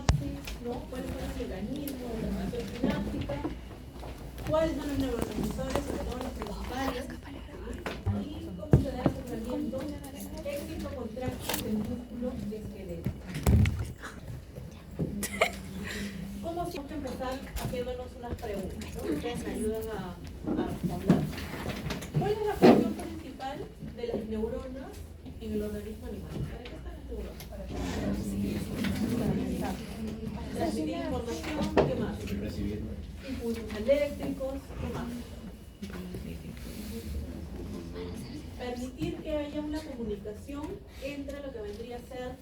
sinapsis, ¿no? ¿Cuáles son los mecanismos de la acción sináptica? ¿Cuáles son los neurotransmisores, sobre todo los principales? Y cómo se da el acoplamiento éxito contráctil del músculo esquelético. ¿Cómo si vamos a empezar haciéndonos unas preguntas? ¿No? Ustedes me ayudan a responder. ¿Cuál es la función principal de las neuronas en el organismo animal? ¿Para qué están las neuronas? Para transmitir información, ¿qué más? Impulsos eléctricos, ¿qué más? Permitir que haya una comunicación entre lo que vendría a ser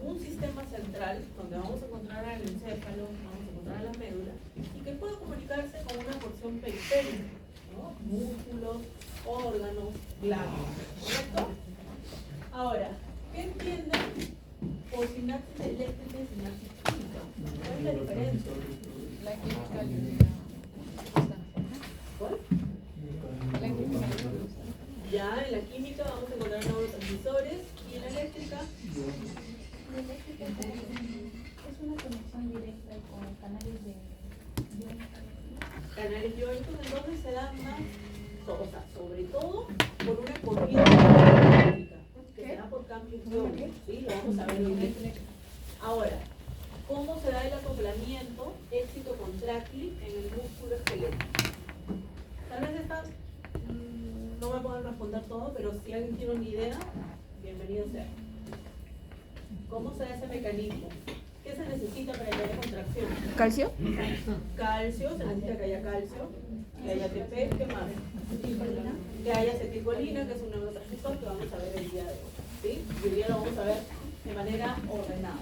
un sistema central, donde vamos a encontrar al encéfalo, vamos a encontrar a la médula, y que pueda comunicarse con una porción periférica, ¿no? Músculos, órganos, glándulas, ¿correcto? Ahora, ¿qué entienden por sinapsis eléctrica y sinapsis química? ¿Cuál es la diferencia? La química. ¿Cuál? La química. Ya, en la química vamos a encontrar neurotransmisores y en la eléctrica. La eléctrica es una conexión directa con canales de Canales iónicos, entonces se dan más, o sea, sobre todo por una corriente eléctrica, que se da por cambios iónicos, ¿sí? Lo vamos a ver ahorita. Ahora, ¿cómo se da el acoplamiento éxito contráctil en el músculo esquelético? Tal vez estas no me pueden responder todo, pero si alguien tiene una idea, bienvenido sea. ¿Cómo se da ese mecanismo? ¿Qué se necesita para que haya contracción? ¿Calcio? Calcio, se necesita que haya calcio, que haya ATP, ¿qué más? Que haya acetilcolina, que es un neurotransmisor que vamos a ver el día de hoy, ¿sí? Y hoy día lo vamos a ver de manera ordenada.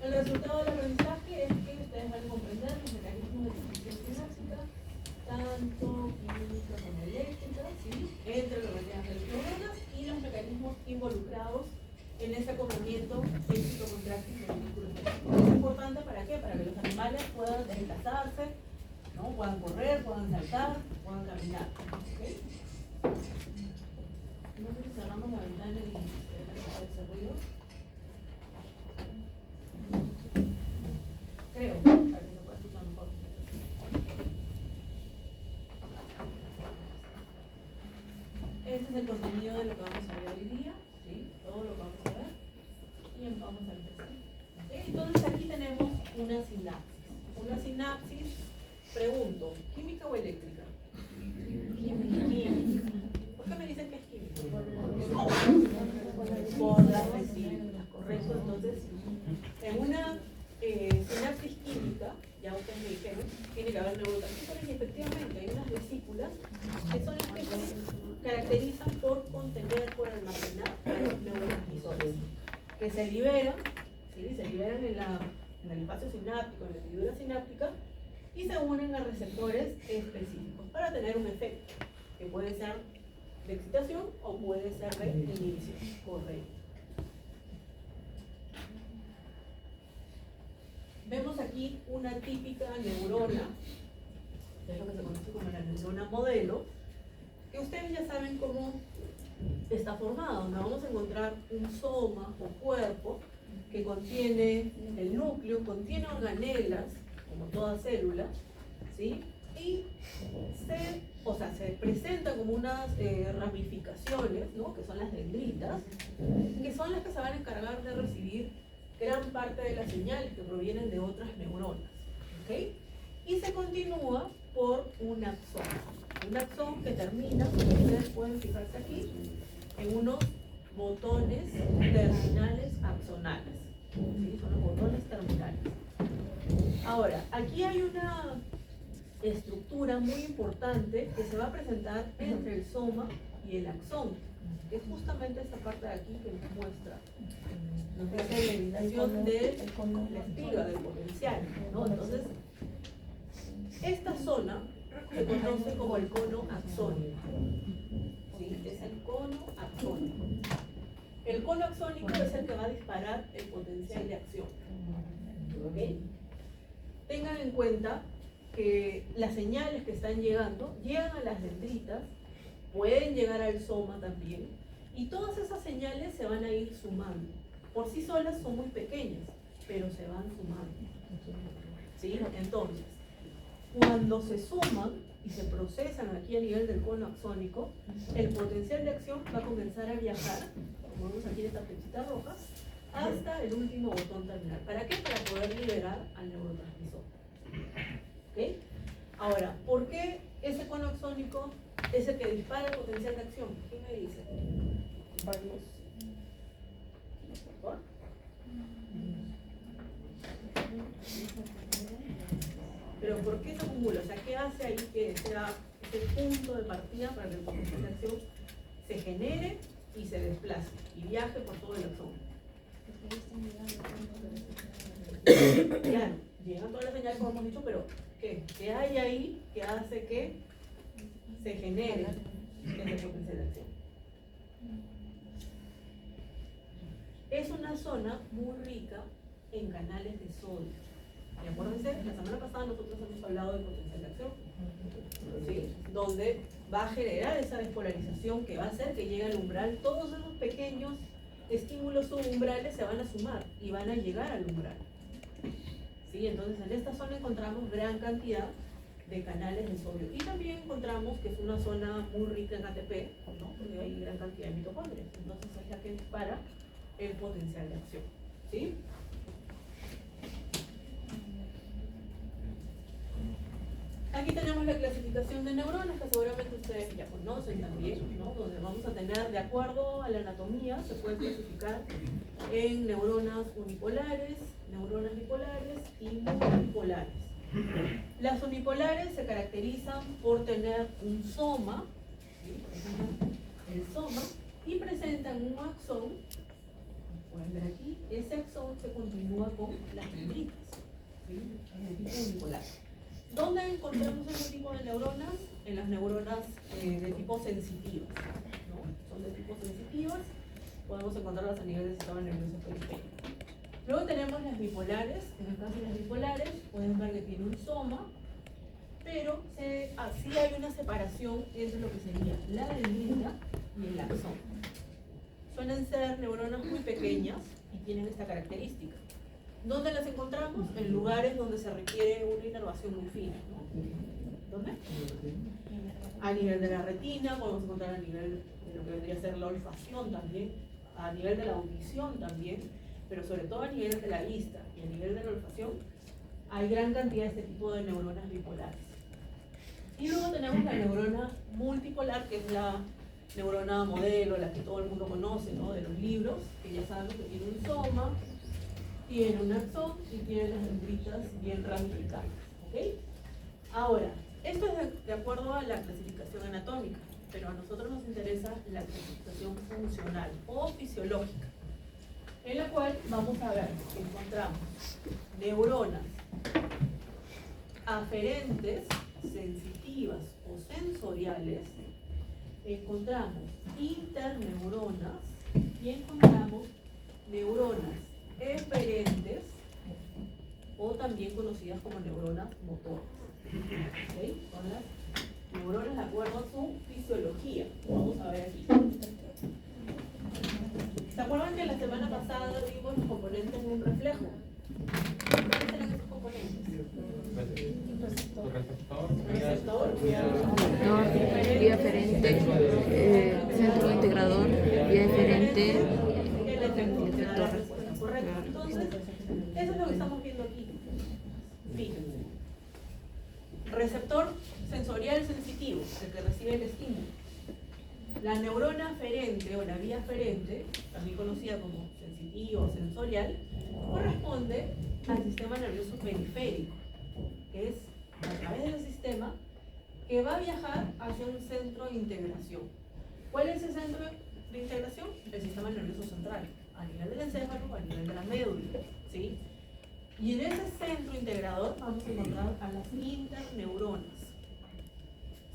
El resultado del aprendizaje es que ustedes van a comprender los mecanismos de transmisión sináptica, tanto química como eléctrica, ¿sí? Entre las neuronas y los mecanismos involucrados en ese acoplamiento éxito contráctil del músculo esquelético. Es importante ¿para qué? Para que los animales puedan desplazarse, ¿no? Puedan correr, puedan saltar, puedan caminar. ¿Okay? No sé si cerramos la ventana y ese ruido. Creo, para que se pueda escuchar mejor. Este es el contenido de lo que vamos a ver hoy día, ¿sí? Todo lo que vamos a ver. Y vamos a empezar. ¿Okay? Entonces aquí tenemos una sinapsis. Una sinapsis, pregunto, ¿química o eléctrica? Química. ¿Por qué me dicen que es química? Por las vesículas, ¿correcto? Entonces, en una sinapsis química, ya ustedes me dijeron, tiene que haber neurotransmisores y efectivamente hay unas vesículas que son las que se caracterizan por contener, por almacenar los neurotransmisores que se liberan, ¿sí? Se liberan en el espacio sináptico, en la hendidura sináptica y se unen a receptores específicos para tener un efecto que puede ser de excitación o puede ser de inhibición. Correcto. Vemos aquí una típica neurona, que es lo que se conoce como la neurona modelo, que ustedes ya saben cómo está formada, donde vamos a encontrar un soma o cuerpo que contiene el núcleo, contiene organelas, como toda célula, ¿sí? Y se presenta como unas ramificaciones, ¿no? Que son las dendritas, que son las que se van a encargar de recibir gran parte de las señales que provienen de otras neuronas, ¿ok? Y se continúa por un axón que termina, ustedes pueden fijarse aquí, en unos botones terminales axonales, ¿sí? Son los botones terminales. Ahora, aquí hay una estructura muy importante que se va a presentar entre el soma y el axón, que es justamente esta parte de aquí que nos muestra la delimitación de la espiga del potencial, ¿no? Entonces, esta zona se conoce como el cono axónico, ¿sí? Es el cono axónico. El cono axónico es el que va a disparar el potencial de acción, ¿ok? Tengan en cuenta que las señales que están llegando llegan a las dendritas, pueden llegar al soma también, y todas esas señales se van a ir sumando por sí solas son muy pequeñas, pero se van sumando. ¿Sí? Entonces, cuando se suman y se procesan aquí a nivel del cono axónico, el potencial de acción va a comenzar a viajar, como vemos aquí en esta flechita roja, hasta el último botón terminal. ¿Para qué? Para poder liberar al neurotransmisor. ¿Ok? Ahora, ¿por qué ese cono axónico es el que dispara el potencial de acción? ¿Quién me dice? Varios. ¿Por? Pero ¿por qué se acumula? O sea, ¿qué hace ahí que sea ese punto de partida para que el potencial de acción se genere y se desplace y viaje por todo el axón? Claro, llegan todas las señales como hemos dicho, pero ¿qué hay ahí que hace que se genere ese potencial de acción? Es una zona muy rica en canales de sodio. Y acuérdense, la semana pasada nosotros hemos hablado de potencial de acción, ¿sí? Donde va a generar esa despolarización que va a hacer que llegue al umbral. Todos esos pequeños estímulos subumbrales se van a sumar y van a llegar al umbral. ¿Sí? Entonces en esta zona encontramos gran cantidad de canales de sodio. Y también encontramos que es una zona muy rica en ATP, ¿no? Porque hay gran cantidad de mitocondrias. Entonces es la que dispara el potencial de acción. ¿Sí? Aquí tenemos la clasificación de neuronas, que seguramente ustedes ya conocen también, ¿no? Donde vamos a tener, de acuerdo a la anatomía, se puede clasificar en neuronas unipolares, neuronas bipolares y multipolares. Las unipolares se caracterizan por tener un soma, ¿sí? El soma, y presentan un axón. Pueden ver aquí, ese axón se continúa con las dendritas, ¿sí? Es el tipo unipolar. ¿Dónde encontramos ese tipo de neuronas? En las neuronas de tipo sensitivas, ¿no? Son de tipo sensitivas, podemos encontrarlas a nivel del sistema nervioso periférico. Luego tenemos las bipolares. En el caso de las bipolares, pueden ver que tiene un soma, pero sí hay una separación entre lo que sería la dendrita y el axón. Suelen ser neuronas muy pequeñas y tienen esta característica. ¿Dónde las encontramos? En lugares donde se requiere una inervación muy fina, ¿no? ¿Dónde? A nivel de la retina, podemos encontrar a nivel de lo que vendría a ser la olfacción también, a nivel de la audición también, pero sobre todo a nivel de la vista y a nivel de la olfacción, hay gran cantidad de este tipo de neuronas bipolares. Y luego tenemos la neurona multipolar, que es la neurona modelo, la que todo el mundo conoce, ¿no? De los libros, que ya saben que tiene un soma, tiene un axón y tiene las dendritas bien ramificadas. ¿Ok? Ahora, esto es de acuerdo a la clasificación anatómica, pero a nosotros nos interesa la clasificación funcional o fisiológica, en la cual vamos a ver que encontramos neuronas aferentes, sensitivas o sensoriales, encontramos interneuronas y encontramos neuronas eferentes o también conocidas como neuronas motoras. ¿Okay? Son las neuronas de acuerdo a su fisiología. Vamos a ver aquí. ¿Se acuerdan que la semana pasada vimos los componentes de un reflejo? ¿Cuáles eran esos componentes? Receptor, Vía aferente, centro integrador, vía eferente, el efector. Correcto. Entonces, eso es lo que estamos viendo aquí. Fíjense. Receptor sensorial sensitivo, el que recibe el estímulo. La neurona aferente o la vía aferente, también conocida como sensitiva o sensorial, corresponde al sistema nervioso periférico, que es a través del sistema que va a viajar hacia un centro de integración. ¿Cuál es ese centro de integración? El sistema nervioso central, a nivel del encéfalo, a nivel de la médula, ¿sí? Y en ese centro integrador vamos a encontrar a las interneuronas,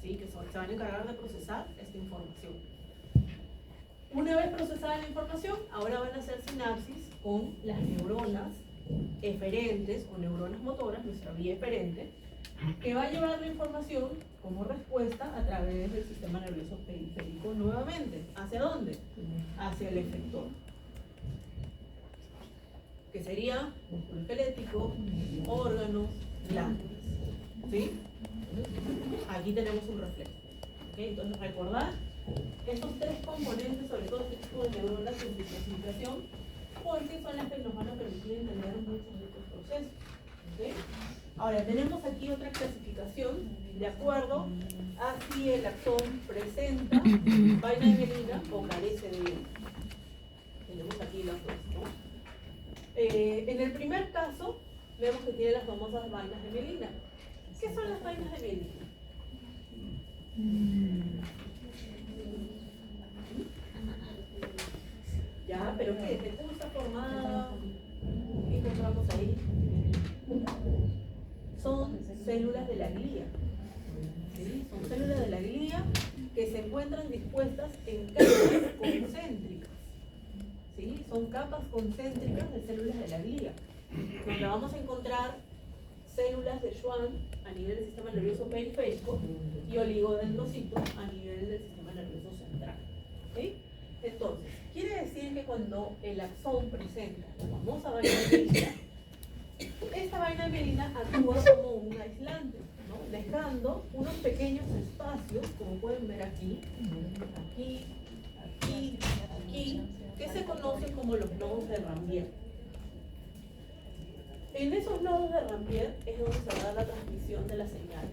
¿sí? Que se van a encargar de procesar esta información. Una vez procesada la información, ahora van a hacer sinapsis con las neuronas eferentes o neuronas motoras, nuestra vía eferente, que va a llevar la información como respuesta a través del sistema nervioso periférico nuevamente. ¿Hacia dónde? Hacia el efector. que sería músculo esquelético, órganos, glándulas. ¿Sí? Aquí tenemos un reflejo. ¿Ok? Entonces recordar estos tres componentes, sobre todo este tipo de neuronas en su clasificación, porque son las que nos van a permitir entender muchos de estos procesos. ¿Ok? Ahora, tenemos aquí otra clasificación de acuerdo a si el axón presenta vaina de mielina o carece de ella. Tenemos aquí las dos, ¿no? En el primer caso, vemos que tiene las famosas vainas de mielina. ¿Qué son las vainas de mielina? Ya, pero ¿qué? ¿Cómo está formada? ¿Qué encontramos ahí? Son células de la glía. ¿Sí? Son células de la glía que se encuentran dispuestas en capas concéntricas. ¿Sí? Son capas concéntricas de células de la glía, donde vamos a encontrar células de Schwann a nivel del sistema nervioso periférico y oligodendrocitos a nivel del sistema nervioso central. ¿Sí? Entonces, quiere decir que cuando el axón presenta la famosa vaina de mielina, esta vaina de mielina actúa como un aislante, ¿no? Dejando unos pequeños espacios, como pueden ver aquí, aquí, aquí, aquí, que se conocen como los nodos de Rambier. En esos nodos de Rambier es donde se va a dar la transmisión de las señales.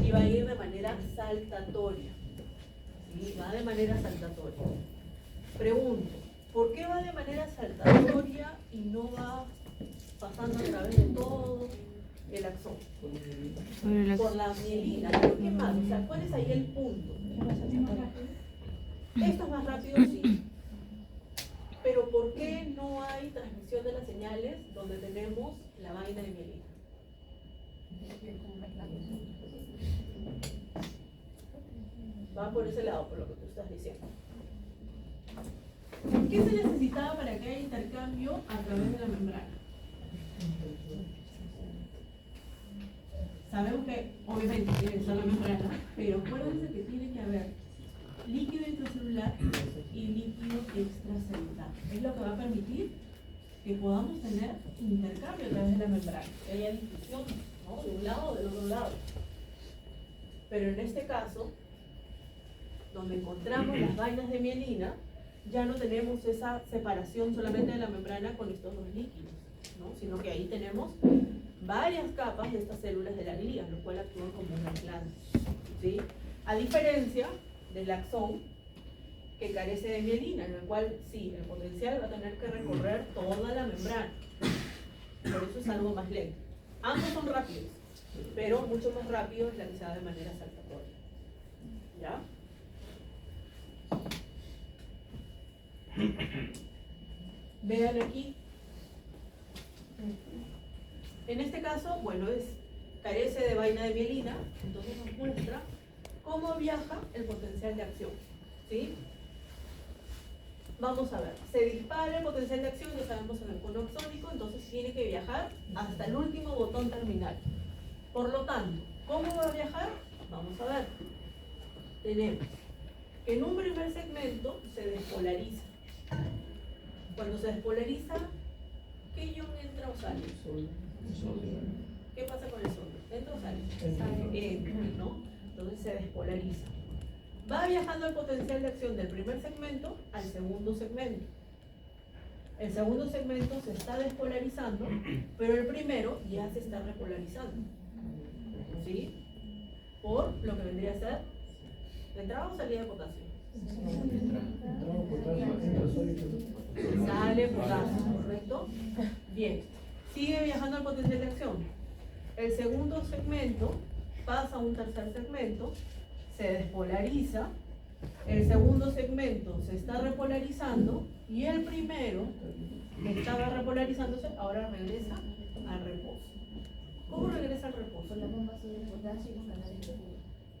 Y va a ir de manera saltatoria. ¿Sí? Va de manera saltatoria. Pregunto, ¿por qué va de manera saltatoria y no va pasando a través de todo el axón? Por la mielina. ¿Pero qué más? O sea, ¿cuál es ahí el punto? Esto es más rápido, sí. Pero ¿por qué no hay transmisión de las señales donde tenemos la vaina de mielina? Va por ese lado, por lo que tú estás diciendo. ¿Qué se necesitaba para que haya intercambio a través de la membrana? Sabemos que obviamente tiene que estar la membrana, pero acuérdense que tiene que haber líquido intracelular y líquido extracelular. Es lo que va a permitir que podamos tener intercambio a través de la membrana, que haya difusión, ¿no? De un lado o del otro lado. Pero en este caso, donde encontramos las vainas de mielina, ya no tenemos esa separación solamente de la membrana con estos dos líquidos, ¿no? Sino que ahí tenemos varias capas de estas células de la glía, lo cual actúan como un aislante, ¿sí? A diferencia del axón, que carece de mielina, en el cual sí, el potencial va a tener que recorrer toda la membrana. Por eso es algo más lento. Ambos son rápidos, pero mucho más rápido es la que se da de manera saltatoria. ¿Ya? Vean aquí. En este caso, bueno, carece de vaina de mielina, entonces nos muestra cómo viaja el potencial de acción. ¿Sí? Vamos a ver, se dispara el potencial de acción, ya sabemos en el cono axónico, entonces tiene que viajar hasta el último botón terminal. Por lo tanto, ¿cómo va a viajar? Vamos a ver. Tenemos que en un primer segmento se despolariza. Cuando se despolariza, ¿qué ion entra o sale? ¿Qué pasa con el sodio? ¿Entra o sale? Entra, ¿no? Entonces se despolariza. Va viajando el potencial de acción del primer segmento al segundo segmento. El segundo segmento se está despolarizando, pero el primero ya se está repolarizando. ¿Sí? Por lo que vendría a ser entrada o salida de potasio. Sale potasio, ¿correcto? Bien. Sigue viajando el potencial de acción. El segundo segmento pasa a un tercer segmento, se despolariza, el segundo segmento se está repolarizando y el primero, que estaba repolarizándose, ahora regresa al reposo. ¿Cómo regresa al reposo? Con la bomba de potasio y los canales de flujo.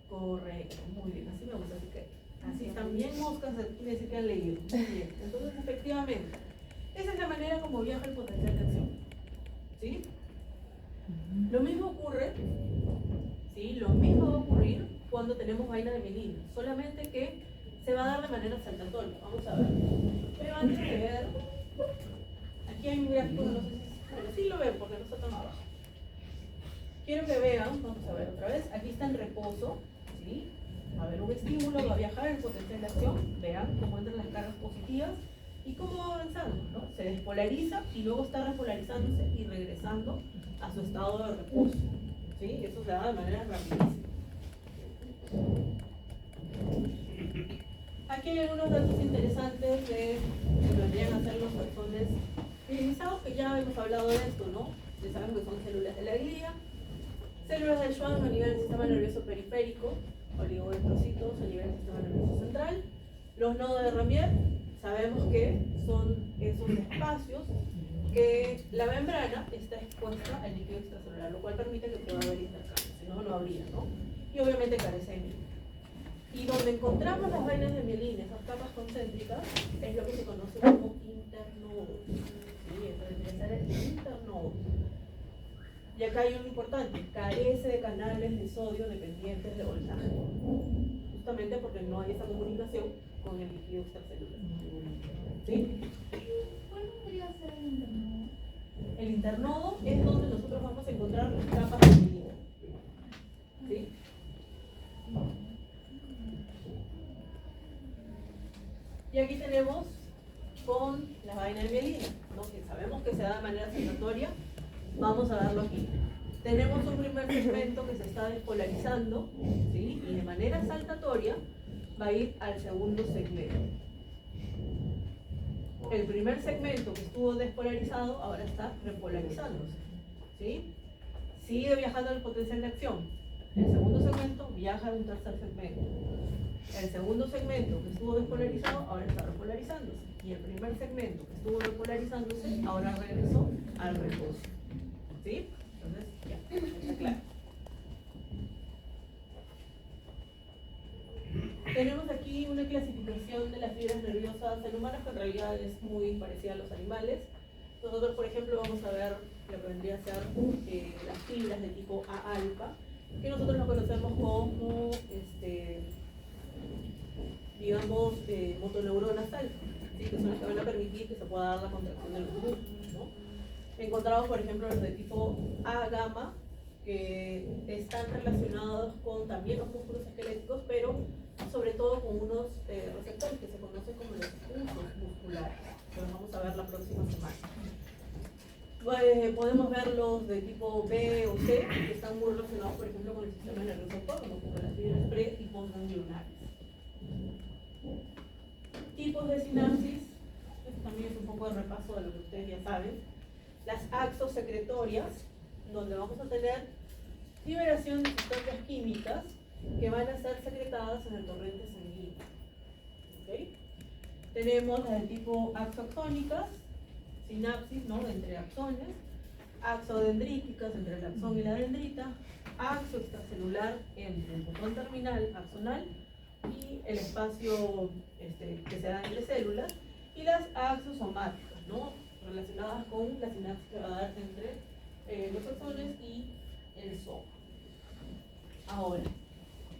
Correcto, muy bien, así me gusta, así que así también moscas quiere que han leído. Muy bien, entonces efectivamente, esa es la manera como viaja el potencial de acción. ¿Sí? Lo mismo ocurre, ¿sí? Lo mismo va a ocurrir cuando tenemos vaina de mielina, solamente que se va a dar de manera saltatoria. Vamos a ver. Pero antes de ver, aquí hay un gráfico, no sé si, bueno, sí lo ven porque no está tan abajo. Quiero que vean, vamos a ver otra vez, aquí está en reposo, ¿sí? Va a haber un estímulo, va a viajar el potencial de acción, vean cómo entran las cargas positivas y cómo va avanzando, ¿no? Se despolariza y luego está repolarizándose y regresando a su estado de reposo, ¿sí? Eso se da de manera rapidísima. Aquí hay algunos datos interesantes de que vendrían a ser los taxones minimizados, que ya hemos hablado de esto, ¿no? Ya sabemos que son células de la glía, células de Schwann a nivel del sistema nervioso periférico, oligodendrocitos a nivel del sistema nervioso central. Los nodos de Ramier, sabemos que son esos espacios que la membrana está expuesta al líquido extracelular, lo cual permite que pueda haber intercambio, si no, no habría, ¿no? Y obviamente carece de mielina. Y donde encontramos las vainas de mielina, esas capas concéntricas, es lo que se conoce como internodo. ¿Sí? Entonces, debe ser el internodo. Y acá hay uno importante, carece de canales de sodio dependientes de voltaje. Justamente porque no hay esa comunicación con el líquido extracelular. ¿Sí? ¿Cuál podría ser el internodo? El internodo es donde nosotros vamos a encontrar las capas de mielina. ¿Sí? Y aquí tenemos con la vaina de mielina, ¿no? Que sabemos que se da de manera saltatoria. Vamos a darlo aquí. Tenemos un primer segmento que se está despolarizando, ¿sí? Y de manera saltatoria va a ir al segundo segmento. El primer segmento que estuvo despolarizado ahora está repolarizándose, ¿sí? Sigue viajando el potencial de acción. El segundo segmento viaja a un tercer segmento. El segundo segmento que estuvo despolarizado ahora está repolarizándose. Y el primer segmento que estuvo repolarizándose ahora regresó al reposo. ¿Sí? Entonces, ya, está claro. Tenemos aquí una clasificación de las fibras nerviosas en humanos que en realidad es muy parecida a los animales. Nosotros, por ejemplo, vamos a ver lo que vendría a ser las fibras de tipo A alfa, que nosotros lo conocemos como, digamos, motoneuronas alfa, ¿sí? Que son las que van a permitir que se pueda dar la contracción de los músculos, ¿no? Encontramos, por ejemplo, los de tipo A gamma, que están relacionados con también los músculos esqueléticos, pero sobre todo con unos receptores que se conocen como los pulsos musculares, que los vamos a ver la próxima semana. Podemos ver los de tipo B o C, que están muy relacionados, por ejemplo, con el sistema nervioso autónomo, como las fibras pre- y postganglionares. Tipos de sinapsis, esto también es un poco de repaso de lo que ustedes ya saben. Las axosecretorias, donde vamos a tener liberación de sustancias químicas que van a ser secretadas en el torrente sanguíneo. ¿Okay? Tenemos las del tipo axoxónicas, sinapsis, ¿no? Entre axones, axodendríticas entre el axón y la dendrita, axo extracelular entre el botón terminal axonal y el espacio que se da entre células, y las axosomáticas, ¿no? Relacionadas con la sinapsis que va a dar entre los axones y el soma. Ahora,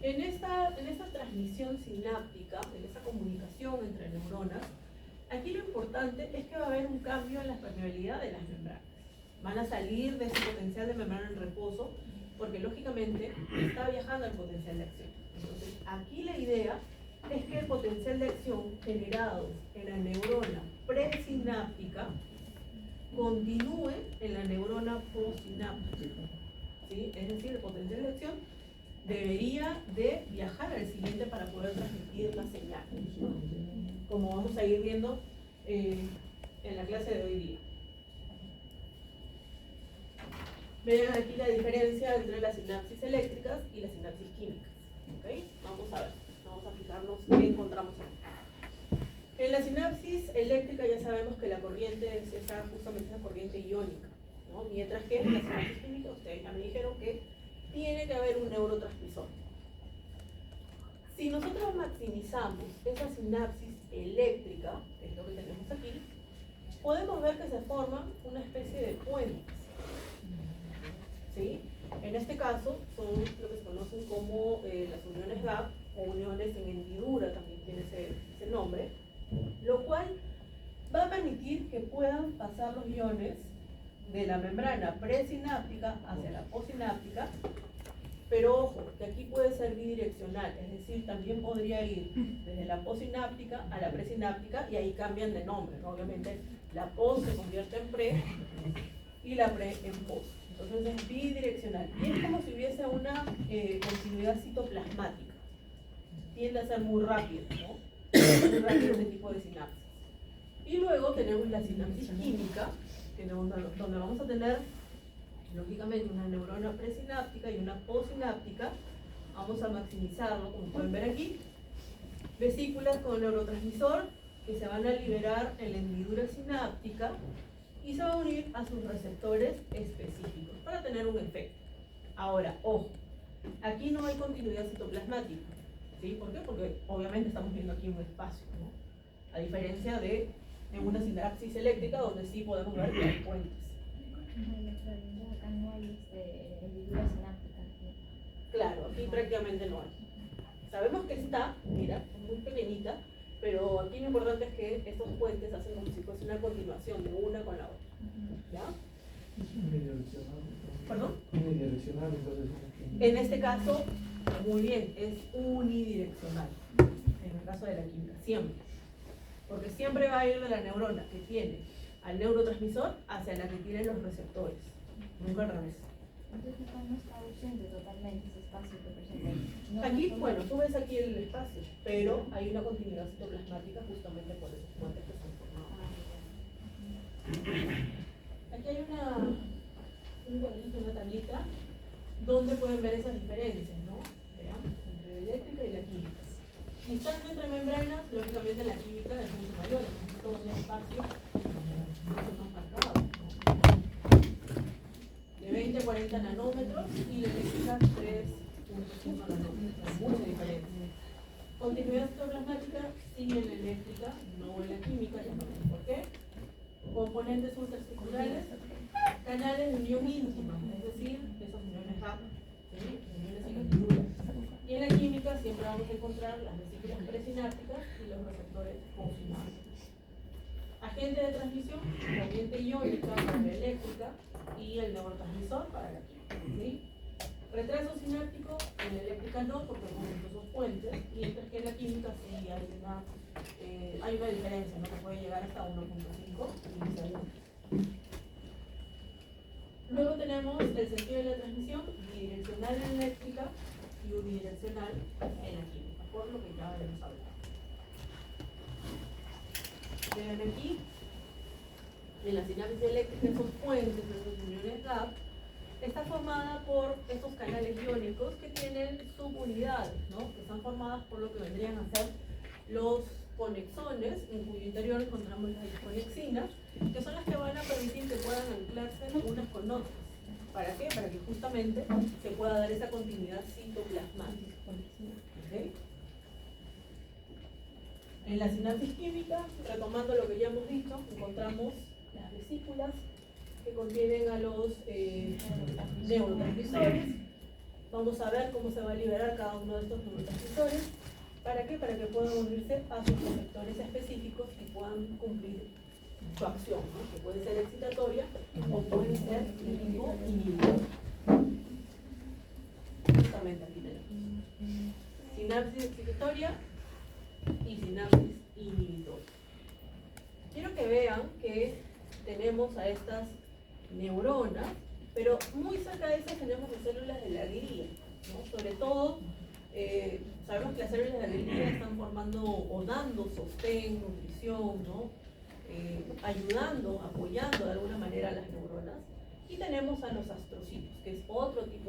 en esta transmisión sináptica, en esa comunicación entre neuronas, aquí lo importante es que va a haber un cambio en la permeabilidad de las membranas. Van a salir de ese potencial de membrana en reposo, porque lógicamente está viajando al potencial de acción. Entonces, aquí la idea es que el potencial de acción generado en la neurona presináptica continúe en la neurona postsináptica, ¿sí? Es decir, el potencial de acción debería de viajar al siguiente para poder transmitir la señal, ¿no? Como vamos a ir viendo en la clase de hoy día. Vean aquí la diferencia entre las sinapsis eléctricas y las sinapsis químicas. ¿Okay? Vamos a ver, vamos a fijarnos qué encontramos aquí. En la sinapsis eléctrica ya sabemos que la corriente es justamente esa corriente iónica, ¿no? Mientras que en la sinapsis química, ustedes ya me dijeron que tiene que haber un neurotransmisor. Si nosotros maximizamos esa sinapsis eléctrica, que es lo que tenemos aquí, podemos ver que se forman una especie de puentes, ¿sí? En este caso son lo que se conocen como las uniones gap o uniones en hendidura, también tiene ese nombre, lo cual va a permitir que puedan pasar los iones de la membrana presináptica hacia la postsináptica, pero ojo, que aquí puede ser bidireccional, es decir, también podría ir desde la postsináptica a la presináptica y ahí cambian de nombre, ¿no? Obviamente la pos se convierte en pre y la pre en pos. Entonces es bidireccional y es como si hubiese una continuidad citoplasmática. Tiende a ser muy rápido, ¿no? Muy rápido este tipo de sinapsis. Y luego tenemos la sinapsis química, donde vamos a tener lógicamente una neurona presináptica y una postsináptica. Vamos a maximizarlo, como pueden ver aquí. Vesículas con neurotransmisor que se van a liberar en la hendidura sináptica y se va a unir a sus receptores específicos para tener un efecto. Ahora, ojo, aquí no hay continuidad citoplasmática, ¿sí? ¿Por qué? Porque obviamente estamos viendo aquí un espacio, ¿no? A diferencia de en una sinapsis eléctrica donde sí podemos ver que hay puentes. Acá no hay hendidura sináptica. Claro, aquí prácticamente no hay. Sabemos que está, mira, es muy pequeñita, pero aquí lo importante es que estos puentes hacen como si fuese una continuación de una con la otra. ¿Ya? Es unidireccional. ¿Perdón? Unidireccional, entonces. En este caso, muy bien, es unidireccional. En el caso de la química, siempre. Porque siempre va a ir de la neurona que tiene al neurotransmisor hacia la que tienen los receptores. Nunca al revés. Entonces acá no está ausente totalmente ese espacio que presenta. Aquí, bueno, tú ves aquí el espacio, pero hay una continuidad citoplasmática justamente por esos puentes que son formados. Aquí hay una tablita donde pueden ver esas diferencias, ¿no? Vean, entre la eléctrica y la química. Distancia entre membranas, lógicamente la química es mucho mayor, es todo un espacio mucho más marcado, ¿no? De 20 a 40 nanómetros y la eléctrica 3.5 nanómetros, mucha diferencia. Continuidad citoplasmática sí en la eléctrica, no en la química, ya sabemos por qué. Componentes ultracirculares, canales de unión íntima, es decir, esos uniones RAP, ¿sí? Uniones en hendidura. Y en la química siempre vamos a encontrar las vesículas presinápticas y los receptores postsinápticos. Agente de transmisión, corriente iónica para la eléctrica y el neurotransmisor para la química, ¿sí? Retraso sináptico, en la eléctrica no, porque no hay esos puentes, mientras que en la química sí hay una diferencia, ¿no? Que puede llegar hasta 1.5 milisegundos. Luego tenemos el sentido de la transmisión, bidireccional en la eléctrica y unidireccional en la química, por lo que ya hemos hablado. Vean aquí, en la sinapsis eléctrica, esos puentes, esas uniones GAP, está formada por estos canales iónicos que tienen subunidades, ¿no? Que están formadas por lo que vendrían a ser los conexones, en cuyo interior encontramos las disconexinas, que son las que van a permitir que puedan anclarse unas con otras. ¿Para qué? Para que justamente se pueda dar esa continuidad citoplasmática. ¿Okay? En la sinapsis química, retomando lo que ya hemos dicho, encontramos las vesículas que contienen a los neurotransmisores. Vamos a ver cómo se va a liberar cada uno de estos neurotransmisores. ¿Para qué? Para que puedan unirse a sus receptores específicos y puedan cumplir su acción, ¿no? Que puede ser excitatoria o puede ser de tipo inhibidor. Justamente aquí tenemos sinapsis excitatoria y sinapsis inhibitoria. Quiero que vean que tenemos a estas neuronas, pero muy cerca de esas tenemos las células de la glía, ¿no? Sobre todo, sabemos que las células de la glía están formando o dando sostén, nutrición, ¿no? Ayudando, apoyando de alguna manera a las neuronas. Y tenemos a los astrocitos, que es otro tipo